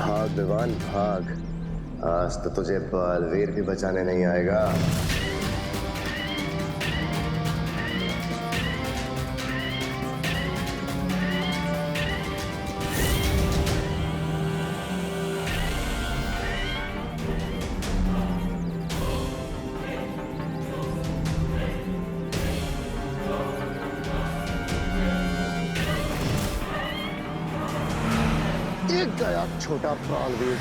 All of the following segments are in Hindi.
भाग विवान भाग। आज तो तुझे बलवीर भी बचाने नहीं आएगा। एक गया छोटा बलवीर।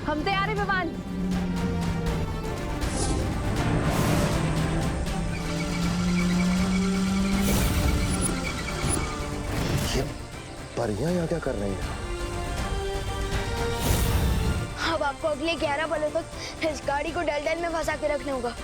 हम तैयार हैं विवान। ये परियां यहाँ क्या कर रही हैं? अब आपको अगले 11 बलों तक इस गाड़ी को डलडल में फंसा के रखना होगा।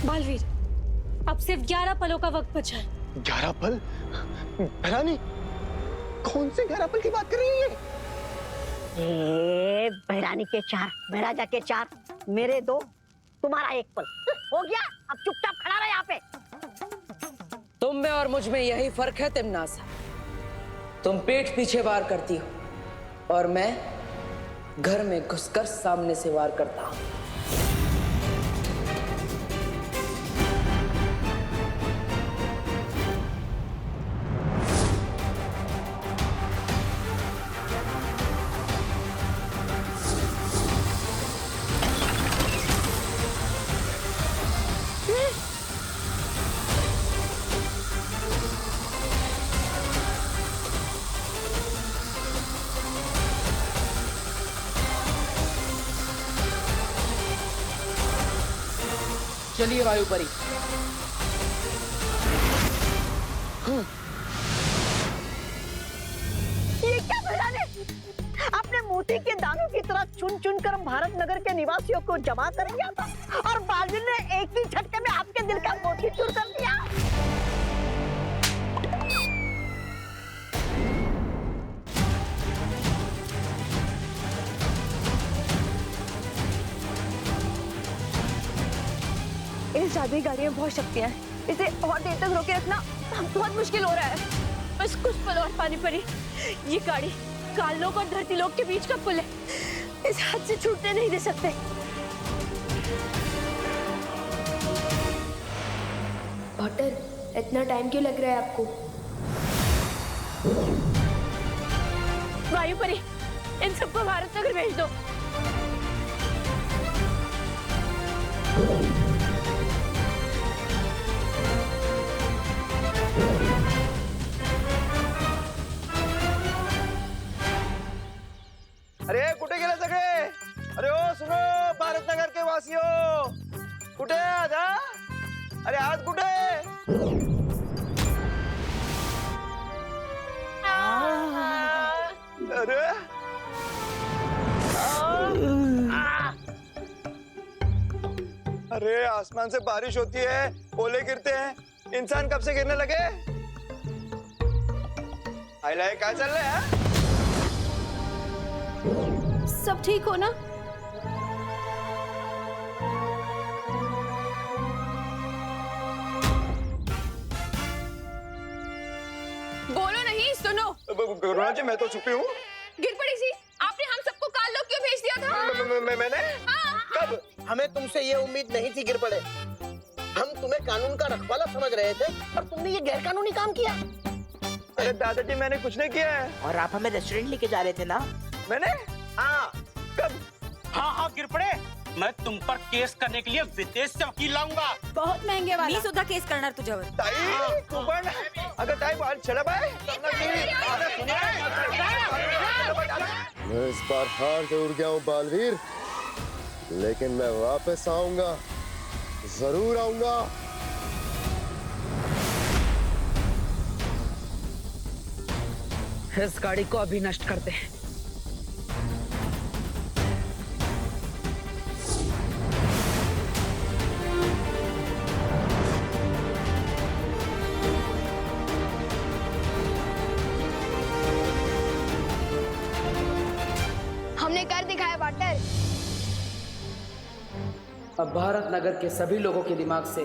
बालवीर, अब सिर्फ 11 पलों का वक्त बचा है। 11 पल? रानी, कौन से 11 पल की बात कर रही है? बहरानी के 4, बहराजा के 4, मेरे 2, तुम्हारा 1 पल हो गया। अब चुपचाप खड़ा रहे यहाँ पे। तुम में और मुझ में यही फर्क है तिमनासा। तुम पीठ पीछे वार करती हो और मैं घर में घुसकर सामने से वार करता हूं। चलिए वायुपरी। ये क्या बहराने? अपने मोती के दानों की तरह चुन चुन कर भारत नगर के निवासियों को जमा कर दिया था और बालवीर ने एक ही झटके में आपके दिल का मोती चूर कर दिया। इस जादुई गाड़ी में बहुत शक्तियां हैं। इसे और देर तक रोके रखना बहुत मुश्किल हो रहा है। बस कुछ पल और पानी पड़ी। ये गाड़ी काल लोक और धरती लोक के बीच का पुल है। इस हाथ से छूटने नहीं दे सकते। पॉटर, इतना टाइम क्यों लग रहा है आपको? वायुपरी, इन सबको भारत नगर भेज दो। अरे कुठे गेले सगळे? अरे ओ सुनो भारत नगर के वासियों, कुठे आहात हा? अरे आज कुठे? अरे अरे आसमान से बारिश होती है, ओले गिरते हैं, इंसान कब से गिरने लगे? आइलाय काय चाललंय हा? सब ठीक हो ना? बोलो नहीं, सुनो। गुरुनाथ जी, मैं तो छुपी हूँ। गिर पड़ी सी। आपने हम सबको काल लोक क्यों भेज दिया था? मैंने कब? हमें तुमसे ये उम्मीद नहीं थी गिर पड़े। हम तुम्हें कानून का रखवाला समझ रहे थे और तुमने ये गैर कानूनी काम किया। अरे दादाजी, मैंने कुछ नहीं किया है। और आप हमें रेस्टोरेंट लेके जा रहे थे ना? मैंने? हाँ। कब? हाँ गिर पड़े। मैं तुम पर केस करने के लिए विदेश से वकील लाऊंगा। बहुत महंगे वाला। मी सुद्धा केस करणार तुझ्यावर। ताई, तू पण अगं ताई बाल चला बाय। मैं इस बार हार जरूर गया हूँ बालवीर, लेकिन मैं वापस आऊंगा, जरूर आऊंगा। इस गाड़ी को अभी नष्ट करते हैं। अब भारत नगर के सभी लोगों के दिमाग से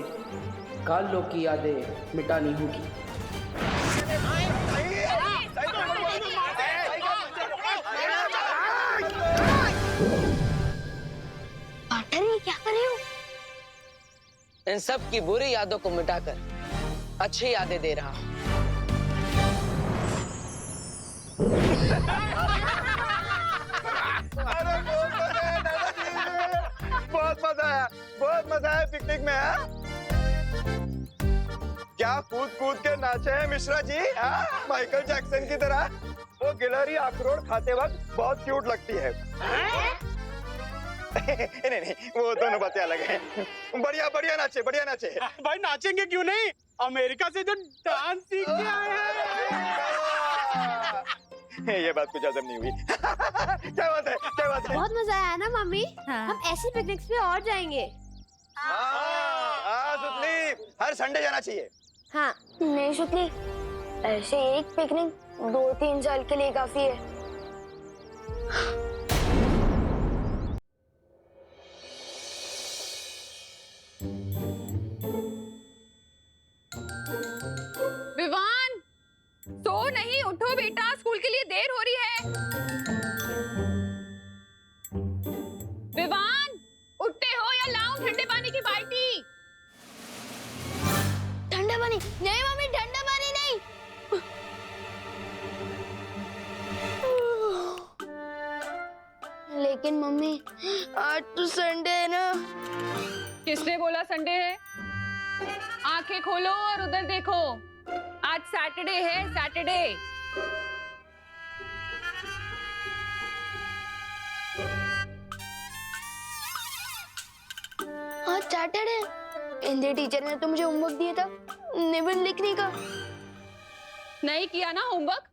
काल्लो की यादें मिटानी होगी। पार्टनर ये क्या कर रहे हो? इन सब की बुरी यादों को मिटाकर अच्छी यादें दे रहा हूं। अरे बहुत मजा आया, बहुत मजा आया पिकनिक में। हाँ? क्या कूद कूद के नाचे हैं मिश्रा जी, हाँ? माइकल जैक्सन की तरह। वो गिलहरी अखरोट खाते वक्त बहुत क्यूट लगती है। नहीं, वो दोनों बातें अलग हैं। बढ़िया बढ़िया नाचे, बढ़िया नाचे। भाई नाचेंगे क्यों नहीं, अमेरिका से जो डांस सीख के आए हैं। ये बात कुछ हजम नहीं हुई। क्या बात है, क्या बात है? बहुत मजा आया ना मम्मी? हम ऐसी पिकनिक्स पे और जाएंगे। हाँ, सुतली, हर संडे जाना चाहिए। हाँ नहीं सुतली, ऐसे एक पिकनिक 2-3 साल के लिए काफी है। विवान, सो नहीं, उठो बेटा, स्कूल के लिए देर हो रही है। विवान, उठते हो या लाऊं ठंडे पानी की बाल्टी? ठंडा पानी नहीं मम्मी, ठंडा पानी नहीं। लेकिन मम्मी आज तो संडे है ना। किसने बोला संडे है? आंखें खोलो और उधर देखो, आज सैटरडे है, सैटरडे। आज सैटरडे। हिंदी टीचर ने तो मुझे होमवर्क दिया था निबंध लिखने का। नहीं किया ना होमवर्क?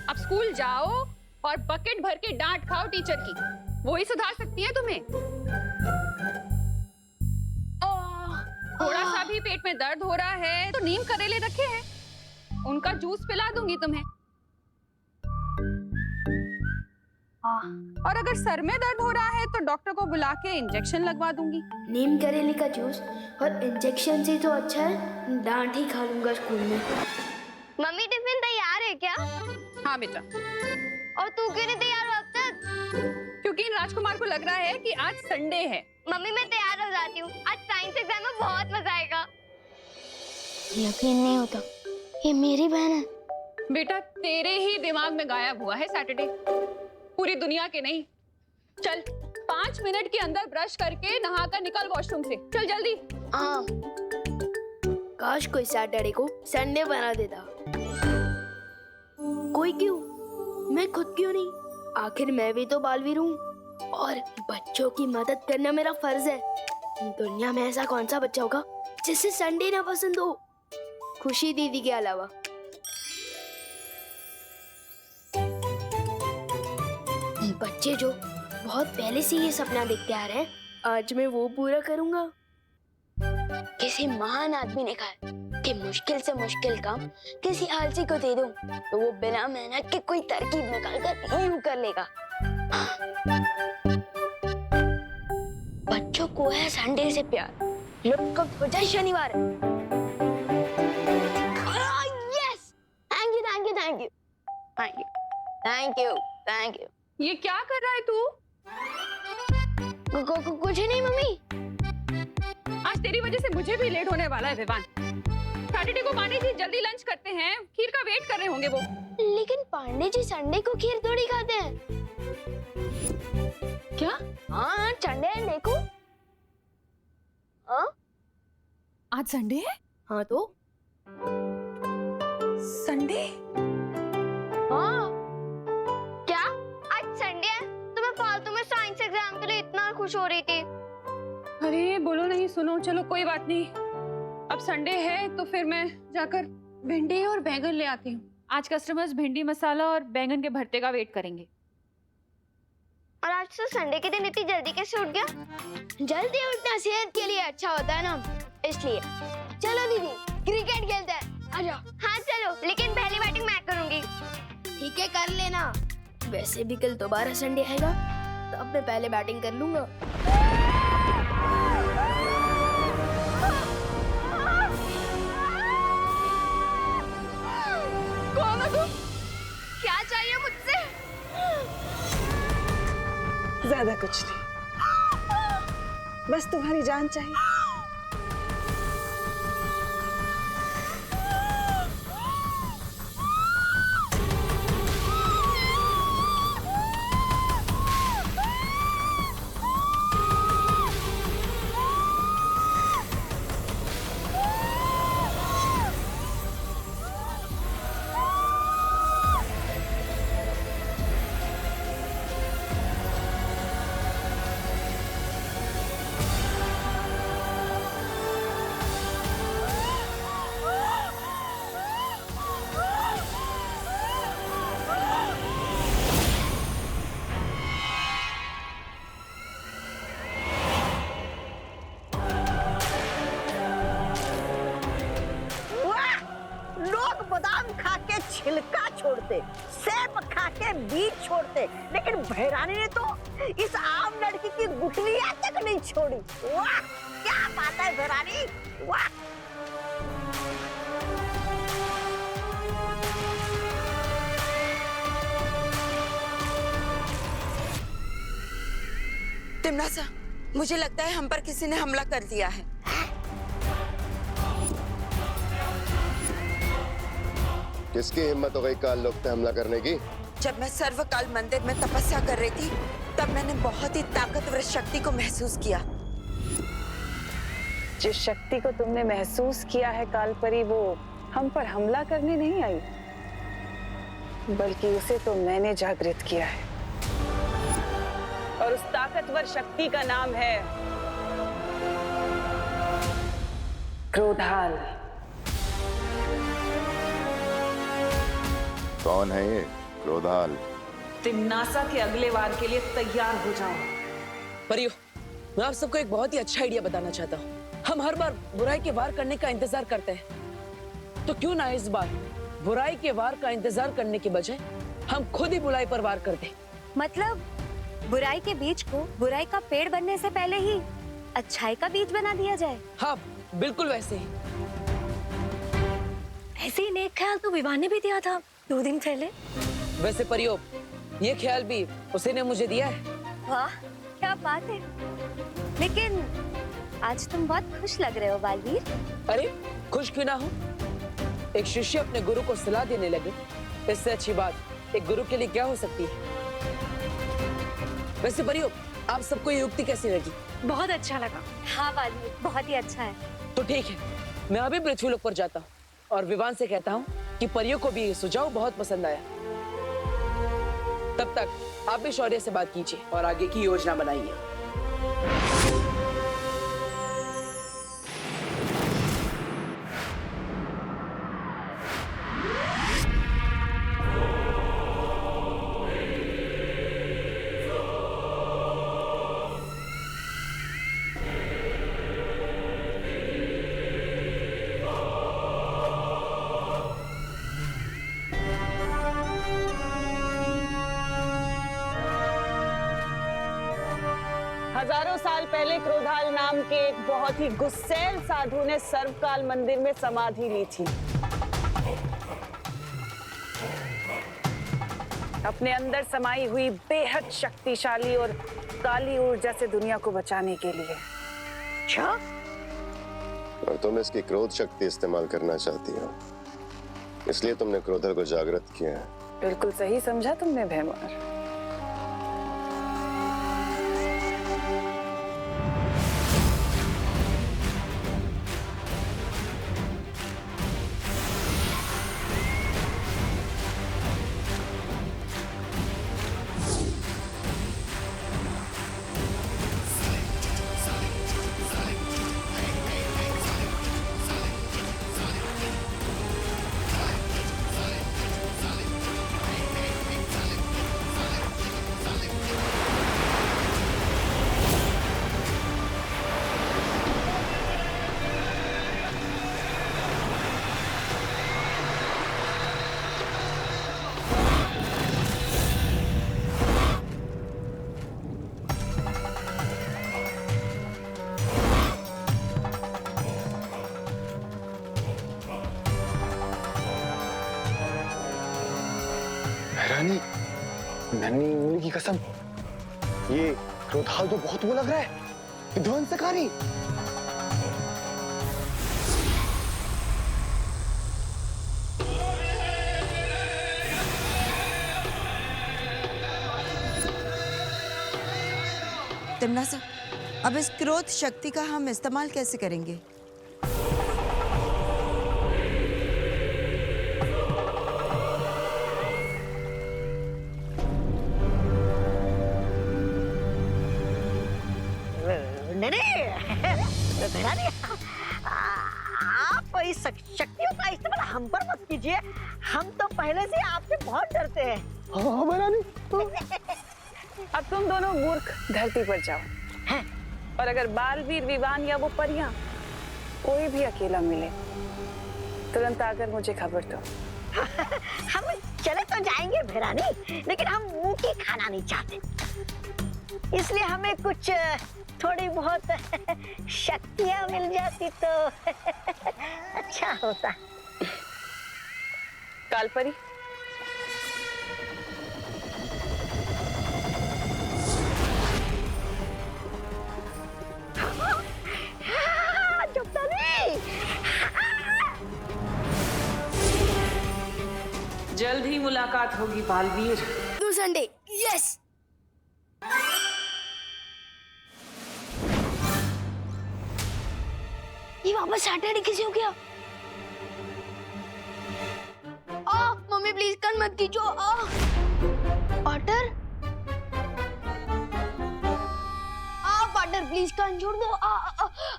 अब स्कूल जाओ और बकेट भर के डांट खाओ टीचर की, वो ही सुधार सकती है तुम्हें। थोड़ा सा भी पेट में दर्द हो रहा है तो नीम करेले रखे हैं, उनका जूस पिला दूंगी तुम्हें। और अगर सर में दर्द हो रहा है तो डॉक्टर को बुला के इंजेक्शन लगवा दूंगी। नीम करेले का जूस और इंजेक्शन से तो अच्छा है डांट ही खा लूंगा स्कूल में। मम्मी टिफिन तैयार है क्या? हाँ बेटा। और तू क्यों नहीं तैयार हो अब तक? क्योंकि इन राजकुमार को लग रहा है कि आज संडे है। मम्मी मैं तैयार हो जाती हूँ, आज साइंस एग्जाम में बहुत मजा आएगा। यकीन नहीं होता ये मेरी बहन है। बेटा तेरे ही दिमाग में गायब हुआ है सैटरडे, पूरी दुनिया के नहीं। चल 5 मिनट के अंदर ब्रश करके नहा कर निकल वॉशरूम से, चल जल्दी। हाँ काश कोई सैटरडे को संडे बना देता। कोई क्यों, मैं खुद क्यों नहीं? आखिर मैं भी तो बालवीर हूँ और बच्चों की मदद करना मेरा फर्ज है। दुनिया में ऐसा कौन सा बच्चा होगा जिसे संडे ना पसंद हो, खुशी दीदी के अलावा। बच्चे जो बहुत पहले से ये सपना देखते आ रहे हैं, आज मैं वो पूरा करूंगा। किसी महान आदमी ने कहा कि मुश्किल से मुश्किल काम किसी आलसी को दे दूं तो वो बिना मेहनत के कोई तरकीब निकाल कर यूं कर लेगा। बच्चों को है संडे से प्यार, लुटकप हो जाए शनिवार। Yes, thank you thank you thank you thank you thank you thank you. ये क्या कर रहा है तू? कुछ नहीं मम्मी। आज तेरी वजह से मुझे भी लेट होने वाला है विवान। सैटरडे को पांडे जी जल्दी लंच करते हैं, खीर का वेट कर रहे होंगे वो। लेकिन पांडे जी संडे को खीर थोड़ी खाते हैं। क्या? हाँ संडे है, देखो। हाँ आज संडे है? हाँ तो संडे? हाँ क्या आज संडे है? तो मैं फालतू में साइंस एग्जाम के लिए इतना खुश हो रही थी। अरे बोलो नहीं, सुनो, चलो कोई बात नहीं। अब संडे है तो फिर मैं जाकर भिंडी और बैंगन ले आती हूँ। आज कस्टमर्स भिंडी मसाला और बैंगन के भरते का वेट करेंगे। और आज तो संडे के दिन इतनी जल्दी कैसे उठ गया? जल्दी उठना सेहत के लिए अच्छा होता है ना, इसलिए। चलो दीदी क्रिकेट खेलते हैं, आ जाओ। हाँ चलो, लेकिन पहली बैटिंग मैं करूंगी। ठीक है कर लेना। वैसे भी कल दोबारा संडे आएगा तो अब मैं पहले बैटिंग कर लूंगा। कौन हो तुम? क्या चाहिए मुझसे? ज्यादा कुछ नहीं, बस तुम्हारी जान चाहिए। लोग बादाम खा के छिलका छोड़ते, सेब खा के बीज छोड़ते, लेकिन भैरानी ने तो इस आम लड़की की गुठलियां तक नहीं छोड़ी। वाह, क्या बात है भैरानी, वाह। तिमनासा, मुझे लगता है हम पर किसी ने हमला कर दिया है। किसकी हिम्मत हो गई काल लोक पे हमला करने की? जब मैं सर्वकाल मंदिर में तपस्या कर रही थी, तब मैंने बहुत ही ताकतवर शक्ति को महसूस किया। जिस शक्ति को तुमने महसूस किया है कालपरी, वो हम पर हमला करने नहीं आई, बल्कि उसे तो मैंने जागृत किया है। और उस ताकतवर शक्ति का नाम है क्रोधाल। कौन है ये क्रोधाल? तिमनासा के अगले वार के लिए तैयार हो जाओ। परियो, मैं आप सबको एक बहुत ही अच्छा आइडिया बताना चाहता हूँ। हम हर बार बुराई के वार करने का इंतजार करते हैं, तो क्यों ना इस बार बुराई के वार का इंतजार करने के बजाय हम खुद ही बुराई पर वार कर दें। मतलब बुराई के बीज को बुराई का पेड़ बनने से पहले ही अच्छाई का बीज बना दिया जाए। हाँ, बिल्कुल वैसे ही। ऐसे ही नेक ख्याल तो विवाह ने भी दिया था 2 दिन पहले। वैसे परियो, ये ख्याल भी उसी ने मुझे दिया है। वाह, क्या बात है। लेकिन आज तुम बहुत खुश लग रहे हो बालवीर। अरे खुश क्यों ना हो? एक शिष्य अपने गुरु को सलाह देने लगे, इससे अच्छी बात एक गुरु के लिए क्या हो सकती है। वैसे परियो, आप सबको ये युक्ति कैसी लगी? बहुत अच्छा लगा। हाँ बालवीर, बहुत ही अच्छा है। तो ठीक है, मैं अभी पृथ्वीलोक पर जाता हूँ और विवान से कहता हूँ कि परियों को भी ये सुझाव बहुत पसंद आया। तब तक आप भी शौर्य से बात कीजिए और आगे की योजना बनाइए। हजारों साल पहले क्रोधाल नाम के एक बहुत ही गुस्सैल साधु ने सर्वकाल मंदिर में समाधि ली थी, अपने अंदर समाई हुई बेहद शक्तिशाली और काली ऊर्जा से दुनिया को बचाने के लिए। अच्छा, और तुम इसकी क्रोध शक्ति इस्तेमाल करना चाहती हो, इसलिए तुमने क्रोधल को जागृत किया है। बिल्कुल सही समझा तुमने भैमार। भैरानी, नन्ही उंगली की कसम, ये क्रोधाल तो बहुत वो लग रहा है, विध्वंसकारी। तिमना सर, अब इस क्रोध शक्ति का हम इस्तेमाल कैसे करेंगे? नहीं भैरानी, आप इस शक्तियों का इस्तेमाल हम पर मत कीजिए। हम तो पहले से आपसे बहुत डरते हैं। हाँ भैरानी। अब तुम दोनों मूर्ख धरती पर जाओ, और अगर बालवीर, विवान या वो परियां कोई भी अकेला मिले, तुरंत आकर मुझे खबर दो। हम चले तो जाएंगे भैरानी, लेकिन हम मुंह की खाना नहीं चाहते, इसलिए हमें कुछ थोड़ी बहुत शक्तियां मिल जाती तो अच्छा होता। कालपरी, जल्द ही मुलाकात होगी बालवीर। To Sunday, yes. ये वापस सैटरडे कैसे हो गया? मम्मी प्लीज कान मत कीजो। पार्टनर, पार्टनर प्लीज कान छोड़ दो।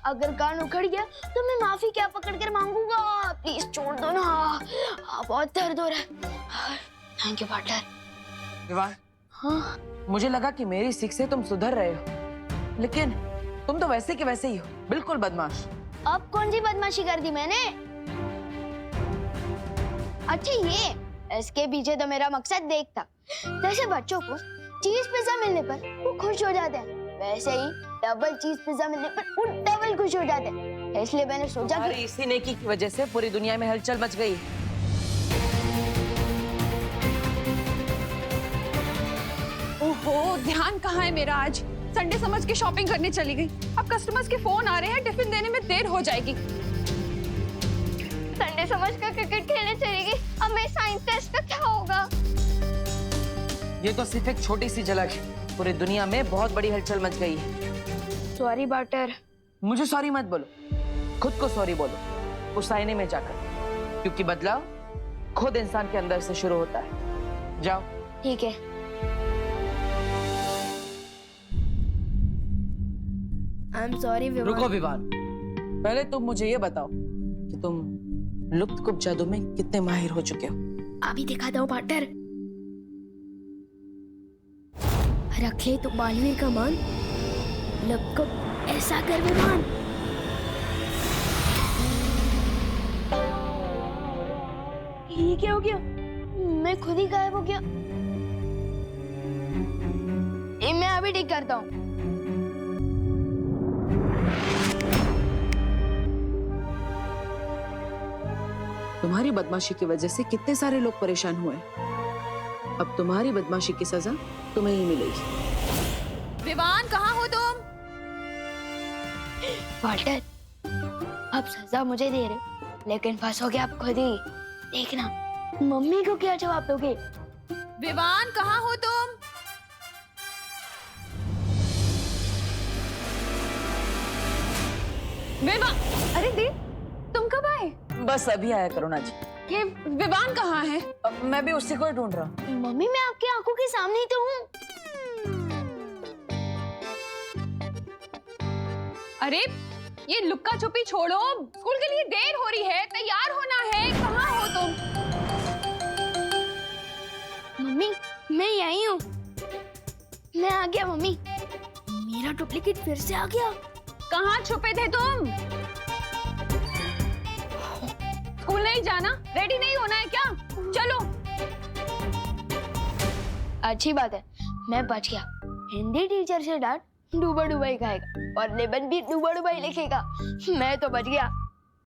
अगर कान उखड़ गया तो मैं माफी क्या पकड़ कर मांगूंगा। प्लीज छोड़ दो ना, बहुत दर्द हो रहा है। Thank you partner. विवान, हाँ, मुझे लगा कि मेरी सीख से तुम सुधर रहे हो, लेकिन तुम तो वैसे के वैसे ही हो, बिल्कुल बदमाश। अब कौन सी बदमाशी कर दी मैंने? अच्छा, ये इसके पीछे तो मेरा मकसद देख था। जैसे बच्चों को चीज पिज्जा मिलने पर वो खुश हो जाते हैं, वैसे ही डबल चीज पिज्जा मिलने पर वो डबल खुश हो जाते हैं। इसलिए मैंने सोचा कि इसी नेकी की वजह से पूरी दुनिया में हलचल मच गई। ओहो, ध्यान कहाँ है मेरा? आज संडे समझ के शॉपिंग करने चली गई। अब कस्टमर्स के फोन आ रहे हैं, टिफिन देने में देर हो जाएगी। संडे समझ कर क्रिकेट खेलने चली गई। अब मेरे साइंस टेस्ट का क्या होगा? ये तो सिर्फ एक छोटी सी झलक है, पूरी दुनिया में बहुत बड़ी हलचल मच गई है। Sorry partner. मुझे सॉरी मत बोलो, खुद को सॉरी बोलो उस आईने में जाकर, क्योंकि बदलाव खुद इंसान के अंदर से शुरू होता है। जाओ। ठीक है। I am sorry Vivaan. रुको विवान, पहले तुम मुझे ये बताओ कि तुम लुप्त गुप्त जादू में कितने माहिर हो चुके हो? अभी दिखाता हूँ पार्टनर। रख ले तो बालवीर का मान, लुप्त गुप्त ऐसा कर विवान। ये क्या हो गया? मैं खुद ही गायब हो गया। ये मैं अभी ठीक करता हूँ। तुम्हारी बदमाशी की वजह से कितने सारे लोग परेशान हुए। अब तुम्हारी बदमाशी की सजा तुम्हें ही मिलेगी। विवान, कहाँ हो तुम? वाल्टर, अब सजा मुझे दे रहे, लेकिन फंसोगे आप खुद ही। देखना मम्मी को क्या जवाब दोगे। विवान, कहाँ हो तुम? विवान, अरे दी, तुम कब आए? बस अभी आया करुणा जी। ये विवान कहाँ है? मैं भी उसी को ही ढूंढ रहा हूँ। मम्मी, मैं आपकी आंखों के सामने ही तो हूँ। अरे ये लुक्का छुपी छोड़ो, स्कूल के लिए देर हो रही है, तैयार होना है। कहाँ हो तुम? मम्मी, मैं यही हूँ। मैं आ गया मम्मी। मेरा डुप्लीकेट फिर से आ गया। कहाँ छुपे थे तुम? स्कूल नहीं जाना? रेडी नहीं होना है क्या? चलो। अच्छी बात है, मैं बच गया। हिंदी टीचर से डांट डूबा डूबा ही खाएगा और निबंध भी डूबा डूबा ही लिखेगा। मैं तो बच गया।